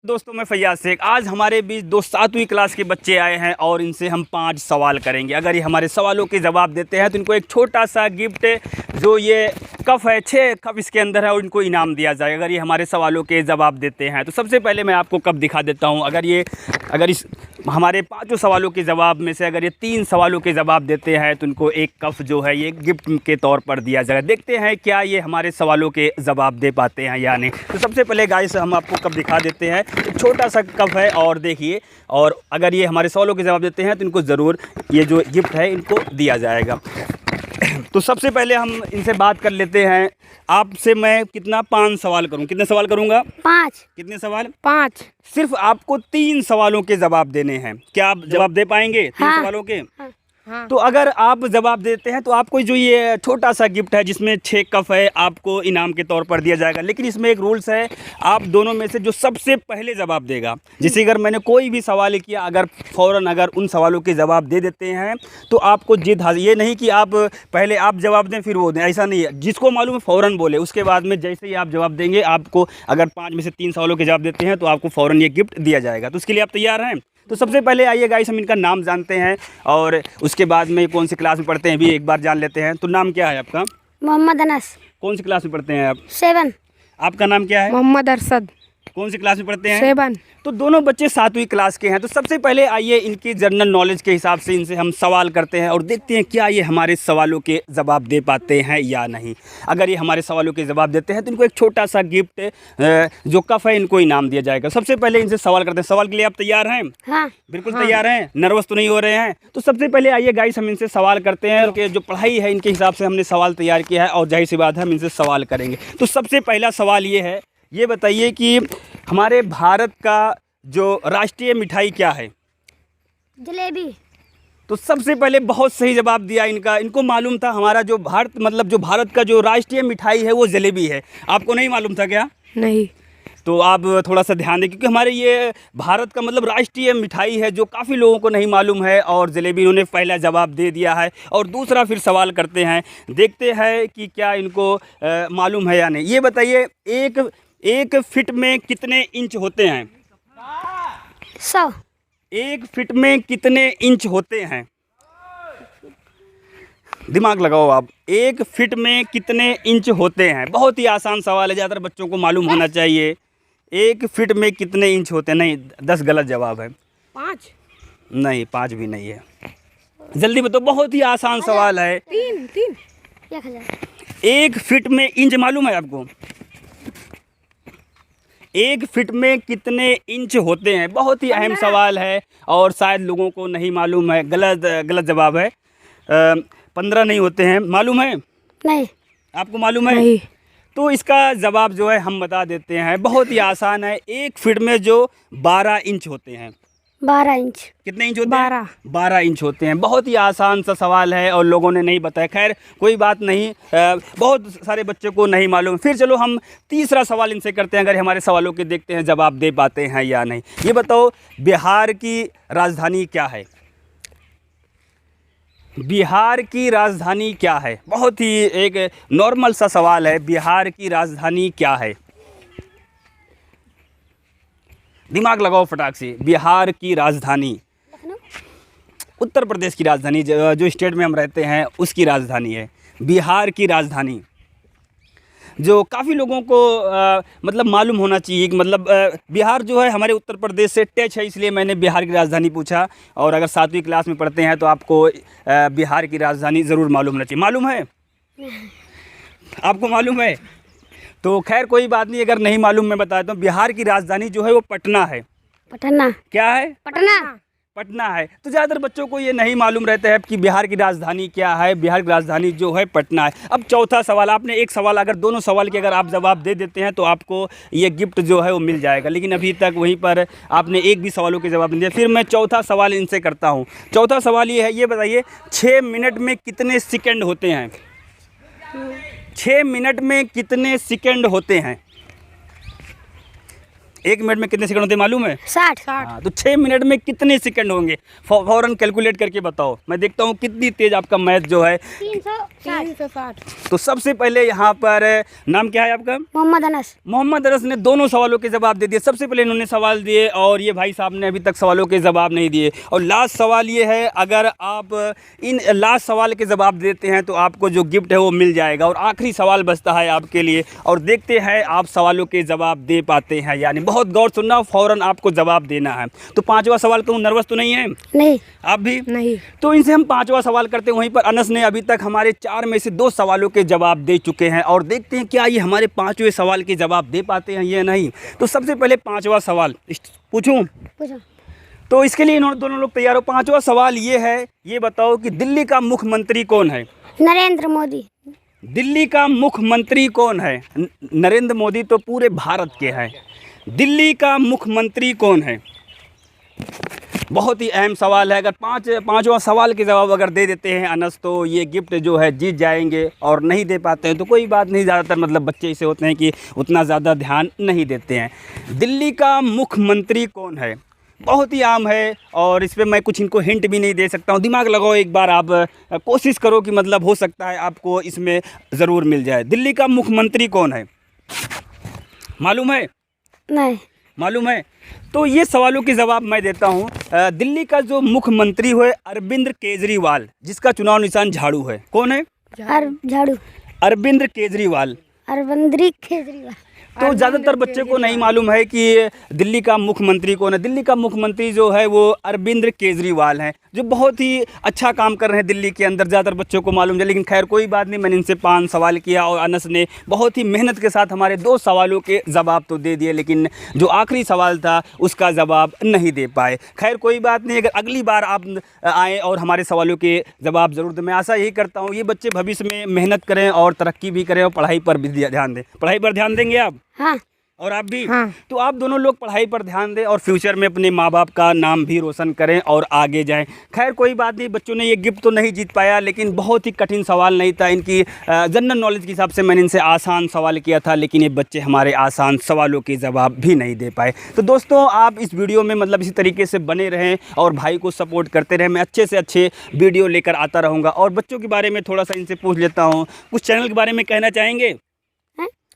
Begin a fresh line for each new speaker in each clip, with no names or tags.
दोस्तों मैं फैयाज शेख। आज हमारे बीच दो 7वीं क्लास के बच्चे आए हैं और इनसे हम 5 सवाल करेंगे। अगर ये हमारे सवालों के जवाब देते हैं तो इनको एक छोटा सा गिफ्ट जो ये कप है, 6 कप इसके अंदर है और इनको इनाम दिया जाएगा अगर ये हमारे सवालों के जवाब देते हैं। तो सबसे पहले मैं आपको कप दिखा देता हूँ। अगर इस हमारे 5 सवालों के जवाब में से अगर ये 3 सवालों के जवाब देते हैं तो इनको एक कप जो है ये गिफ्ट के तौर पर दिया जाएगा। देखते हैं क्या ये हमारे सवालों के जवाब दे पाते हैं या नहीं। तो सबसे पहले गाइस हम आपको कप दिखा देते हैं। एक छोटा सा कप है और देखिए, और अगर ये हमारे सवालों के जवाब देते हैं तो इनको ज़रूर ये जो गिफ्ट है इनको दिया जाएगा। तो सबसे पहले हम इनसे बात कर लेते हैं। आपसे मैं कितना 5 सवाल करूं? कितने सवाल करूंगा?
5।
कितने सवाल?
5।
सिर्फ आपको 3 सवालों के जवाब देने हैं। क्या आप जवाब दे पाएंगे 3 सवालों के?
हाँ।
तो अगर आप जवाब देते हैं तो आपको जो ये छोटा सा गिफ्ट है जिसमें 6 कप है आपको इनाम के तौर पर दिया जाएगा। लेकिन इसमें एक रूल्स है, आप दोनों में से जो सबसे पहले जवाब देगा, जैसे अगर मैंने कोई भी सवाल किया, अगर फ़ौरन अगर उन सवालों के जवाब दे देते हैं तो आपको जीत हासिल। ये नहीं कि आप पहले आप जवाब दें फिर वो दें, ऐसा नहीं है। जिसको मालूम है फ़ौरन बोले, उसके बाद में जैसे ही आप जवाब देंगे, आपको अगर 5 में से 3 सवालों के जवाब देते हैं तो आपको फ़ौरन ये गिफ्ट दिया जाएगा। तो उसके लिए आप तैयार हैं? तो सबसे पहले आइए गाइस हम इनका नाम जानते हैं और उसके बाद में कौन सी क्लास में पढ़ते हैं भी एक बार जान लेते हैं। तो नाम क्या है आपका?
मोहम्मद अनस।
कौन सी क्लास में पढ़ते हैं आप?
7।
आपका नाम क्या है?
मोहम्मद अरशद।
कौन सी क्लास में पढ़ते हैं?
7।
तो दोनों बच्चे 7वीं क्लास के हैं। तो सबसे पहले आइए इनकी जनरल नॉलेज के हिसाब से इनसे हम सवाल करते हैं और देखते हैं क्या ये हमारे सवालों के जवाब दे पाते हैं या नहीं। अगर ये हमारे सवालों के जवाब देते हैं तो इनको एक छोटा सा गिफ्ट जो कप है इनको इनाम दिया जाएगा। सबसे पहले इनसे सवाल करते हैं। सवाल के लिए आप तैयार हैं?
हाँ।
बिल्कुल तैयार हैं? नर्वस तो नहीं हो रहे हैं? तो सबसे पहले आइए गाइस हम इनसे सवाल करते हैं कि जो पढ़ाई है इनके हिसाब से हमने सवाल तैयार किया है और जाहिर सी बात है हम इनसे सवाल करेंगे। तो सबसे पहला सवाल ये है, ये बताइए कि हमारे भारत का जो राष्ट्रीय मिठाई क्या है?
जलेबी।
तो सबसे पहले बहुत सही जवाब दिया इनका। इनको मालूम था हमारा जो भारत का जो राष्ट्रीय मिठाई है वो जलेबी है। आपको नहीं मालूम था क्या?
नहीं।
तो आप थोड़ा सा ध्यान दें, क्योंकि हमारे ये भारत का राष्ट्रीय मिठाई है जो काफ़ी लोगों को नहीं मालूम है और जलेबी इन्होंने पहला जवाब दे दिया है। और दूसरा फिर सवाल करते हैं, देखते हैं कि क्या इनको मालूम है या नहीं। ये बताइए एक फिट में कितने इंच होते हैं?
100।
1 फिट में कितने इंच होते हैं? दिमाग लगाओ आप। 1 फिट में कितने इंच होते हैं? बहुत ही आसान सवाल है, ज़्यादातर बच्चों को मालूम होना चाहिए। 1 फिट में कितने इंच होते हैं? नहीं, 10 गलत जवाब है।
5
नहीं, 5 भी नहीं है। जल्दी बताओ, बहुत ही आसान सवाल है।
3
1000।
1 फिट में इंच मालूम है आपको? 1 फिट में कितने इंच होते हैं? बहुत ही अहम सवाल है और शायद लोगों को नहीं मालूम है। गलत जवाब है। 15 नहीं होते हैं। मालूम है?
नहीं।
आपको मालूम है?
नहीं।
तो इसका जवाब जो है हम बता देते हैं, बहुत ही आसान है। 1 फीट में जो 12 इंच होते हैं।
12 इंच।
कितने इंच होते
12।
हैं? 12 इंच होते हैं। बहुत ही आसान सा सवाल है और लोगों ने नहीं बताया। खैर कोई बात नहीं, बहुत सारे बच्चों को नहीं मालूम। फिर चलो हम तीसरा सवाल इनसे करते हैं, अगर हमारे सवालों के देखते हैं जवाब दे पाते हैं या नहीं। ये बताओ, बिहार की राजधानी क्या है? बिहार की राजधानी क्या है? बहुत ही एक नॉर्मल सा सवाल है। बिहार की राजधानी क्या है? दिमाग लगाओ फटाक से। बिहार की राजधानी, उत्तर प्रदेश की राजधानी, जो स्टेट में हम रहते हैं उसकी राजधानी है बिहार की राजधानी। जो काफ़ी लोगों को मालूम होना चाहिए कि बिहार जो है हमारे उत्तर प्रदेश से टच है, इसलिए मैंने बिहार की राजधानी पूछा। और अगर 7वीं क्लास में पढ़ते हैं तो आपको बिहार की राजधानी ज़रूर मालूम होना चाहिए। मालूम है? आपको मालूम है? तो खैर कोई बात नहीं, अगर नहीं मालूम मैं बताता हूँ। बिहार की राजधानी जो है वो पटना है।
पटना।
क्या है?
पटना।
पटना है। तो ज़्यादातर बच्चों को ये नहीं मालूम रहता है कि बिहार की राजधानी क्या है। बिहार की राजधानी जो है पटना है। अब चौथा सवाल, आपने एक सवाल, अगर दोनों सवाल के अगर आप जवाब दे देते हैं तो आपको ये गिफ्ट जो है वो मिल जाएगा। लेकिन अभी तक वहीं पर आपने एक भी सवालों के जवाब नहीं दिया। फिर मैं चौथा सवाल इनसे करता हूँ। चौथा सवाल ये है, ये बताइए 6 मिनट में कितने सेकेंड होते हैं? 6 मिनट में कितने सेकेंड होते हैं? 1 मिनट में कितने सेकंड होते हैं मालूम है?
60
हाँ, तो 6 मिनट में कितने सेकंड होंगे? फौरन कैलकुलेट करके बताओ। मैं देखता हूँ कितनी तेज आपका मैथ जो है।
360।
तो सबसे पहले यहाँ पर नाम क्या है आपका?
मोहम्मद अनस।
मोहम्मद अनस ने दोनों सवालों के जवाब दे दिए। सबसे पहले इन्होंने सवाल दिए और ये भाई साहब ने अभी तक सवालों के जवाब नहीं दिए। और लास्ट सवाल ये है, अगर आप इन लास्ट सवाल के जवाब देते हैं तो आपको जो गिफ्ट है वो मिल जाएगा। और आखिरी सवाल बचता है आपके लिए, और देखते हैं आप सवालों के जवाब दे पाते हैं यानी। बहुत गौर सुनना, फ़ौरन आपको जवाब देना है। तो 5वां सवाल करूँ, नर्वस तो नहीं है?
नहीं।
आप भी
नहीं।
तो इनसे हम 5वां सवाल करते हैं। वहीं पर अनस ने अभी तक हमारे 4 में से 2 सवालों के जवाब दे चुके हैं, और देखते हैं क्या ये हमारे 5वें सवाल के जवाब दे पाते हैं या नहीं। तो सबसे पहले 5वां सवाल पूछूं?
पूछो।
तो इसके लिए इन्होंने दोनों लोग तैयार हो। 5वां सवाल ये है, ये बताओ कि दिल्ली का मुख्यमंत्री कौन है?
नरेंद्र मोदी।
दिल्ली का मुख्यमंत्री कौन है? नरेंद्र मोदी तो पूरे भारत के हैं। दिल्ली का मुख्यमंत्री कौन है? बहुत ही अहम सवाल है। अगर 5वां सवाल के जवाब अगर दे देते हैं अनस, तो ये गिफ्ट जो है जीत जाएंगे। और नहीं दे पाते हैं तो कोई बात नहीं, ज़्यादातर मतलब बच्चे ऐसे होते हैं कि उतना ज़्यादा ध्यान नहीं देते हैं। दिल्ली का मुख्यमंत्री कौन है? बहुत ही आम है, और इस पर मैं कुछ इनको हिंट भी नहीं दे सकता हूँ। दिमाग लगाओ एक बार, आप कोशिश करो कि मतलब हो सकता है आपको इसमें ज़रूर मिल जाए। दिल्ली का मुख्यमंत्री कौन है? मालूम है?
नहीं।
मालूम है? तो ये सवालों के जवाब मैं देता हूँ। दिल्ली का जो मुख्यमंत्री है अरविंद केजरीवाल, जिसका चुनाव निशान झाड़ू है। कौन है?
झाड़ू।
अरविंद केजरीवाल।
अरविंद केजरीवाल।
तो ज़्यादातर बच्चे को नहीं मालूम है कि दिल्ली का मुख्यमंत्री कौन है। दिल्ली का मुख्यमंत्री जो है वो अरविंद केजरीवाल हैं, जो बहुत ही अच्छा काम कर रहे हैं दिल्ली के अंदर। ज़्यादातर बच्चों को मालूम है, लेकिन खैर कोई बात नहीं। मैंने इनसे 5 सवाल किया और अनस ने बहुत ही मेहनत के साथ हमारे 2 सवालों के जवाब तो दे दिए, लेकिन जो आखिरी सवाल था उसका जवाब नहीं दे पाए। खैर कोई बात नहीं, अगर अगली बार आप आएँ और हमारे सवालों के जवाब ज़रूर दें। मैं आशा यही करता हूँ ये बच्चे भविष्य में मेहनत करें और तरक्की भी करें, और पढ़ाई पर भी ध्यान दें। पढ़ाई पर ध्यान देंगे आप?
हाँ।
और आप भी?
हाँ।
तो आप दोनों लोग पढ़ाई पर ध्यान दें और फ्यूचर में अपने माँ बाप का नाम भी रोशन करें और आगे जाएं। खैर कोई बात नहीं, बच्चों ने ये गिफ्ट तो नहीं जीत पाया, लेकिन बहुत ही कठिन सवाल नहीं था। इनकी जनरल नॉलेज के हिसाब से मैंने इनसे आसान सवाल किया था, लेकिन ये बच्चे हमारे आसान सवालों के जवाब भी नहीं दे पाए। तो दोस्तों आप इस वीडियो में मतलब इसी तरीके से बने रहें और भाई को सपोर्ट करते रहें। मैं अच्छे से अच्छे वीडियो लेकर आता रहूँगा। और बच्चों के बारे में थोड़ा सा इनसे पूछ लेता हूँ, कुछ चैनल के बारे में कहना चाहेंगे?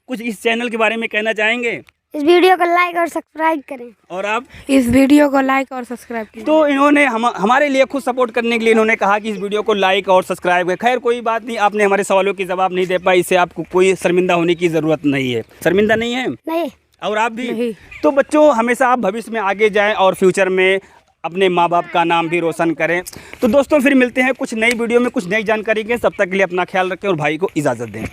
कुछ इस चैनल के बारे में कहना चाहेंगे?
इस वीडियो को लाइक और सब्सक्राइब करें।
और आप?
इस वीडियो को लाइक और सब्सक्राइब करें।
तो इन्होंने हमारे लिए खुद सपोर्ट करने के लिए इन्होंने कहा कि इस वीडियो को लाइक और सब्सक्राइब करें। खैर कोई बात नहीं, आपने हमारे सवालों के जवाब नहीं दे पाए, इससे आपको कोई शर्मिंदा होने की ज़रूरत नहीं है। शर्मिंदा नहीं है?
नहीं।
और आप भी?
नहीं।
तो बच्चों हमेशा आप भविष्य में आगे जाएँ और फ्यूचर में अपने माँ बाप का नाम भी रोशन करें। तो दोस्तों फिर मिलते हैं कुछ नई वीडियो में कुछ नई जानकारी के। तब तक के लिए अपना ख्याल रखें और भाई को इजाज़त दें।